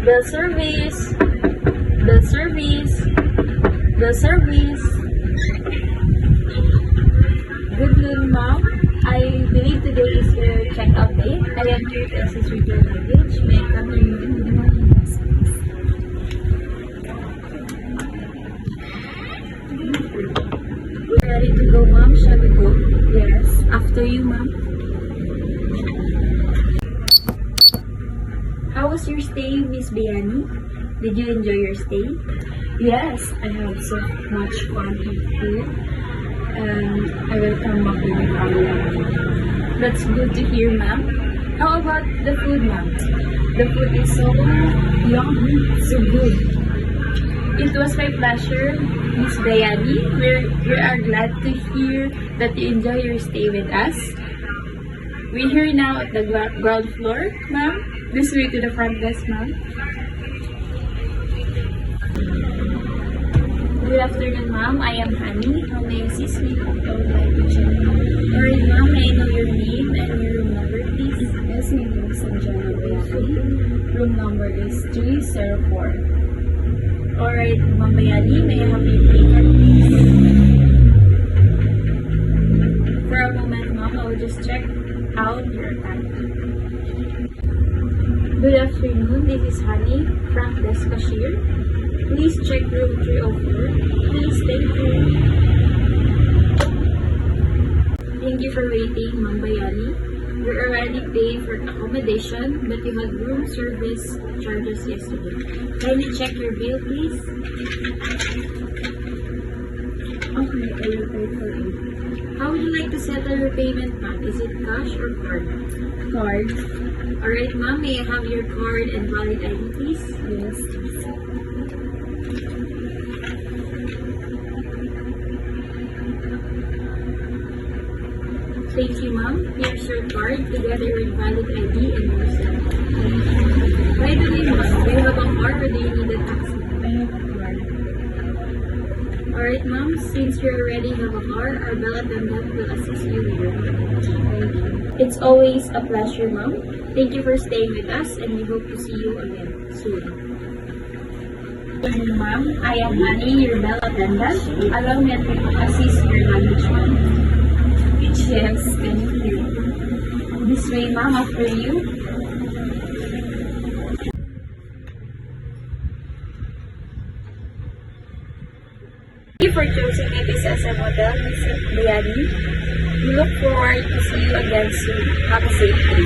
The service. The service. The service. Good noon, ma'am. I believe today is your checkout day. I am here to assist with your luggage. May I come in? Good morning, yes, please. Ready to go, ma'am? Shall we go? Yes. After you, ma'am. How was your stay, Miss Bayani? Did you enjoy your stay? Yes, I have so much fun here. And I will come back with my family. That's good to hear, ma'am. How about the food, ma'am? The food is so Yummy, so good. It was my pleasure, Miss Bayani. We are glad to hear that you enjoy your stay with us. We're here now at the ground floor, ma'am. This way to the front desk, ma'am. Good afternoon, ma'am. I am Honey. How may I assist you? I would like to check. Alright, ma'am. May I know your name and your room number, please? Yes, my name is Sanjana Bayani. Room number is 304. Alright, Ma'am Bayani. May I have your play card, please? For a moment, ma'am, I will just check out your account. Good afternoon. This is Honey, front desk cashier. Please check room 304. Please thank you. Thank you for waiting, Ma'am Bayani. We already paid for accommodation, but you had room service charges yesterday. Kindly check your bill, please. Okay, I will pay for it. How would you like to settle your payment, ma'am? Is it cash or card? Card? Alright, ma'am. May I have your card and valid ID, please? Yes, please. Thank you, ma'am. Here's your card together with valid ID and your cell. By the way, ma'am, do you have a car or do you need a taxi? I have a card. Alright, ma'am. Since you already have a car, our bell attendant will assist you with your luggage. Thank you. It's always a pleasure, ma'am. Thank you for staying with us and we hope to see you again soon. Good morning, ma'am. I am Honey, your bell attendant. Allow me to assist your luggage, ma'am. Yes, thank you. This way, ma'am, after you. Thank you for choosing Ibis as a hotel, Miss Bayani. We look forward to see you again soon. Have a safe day.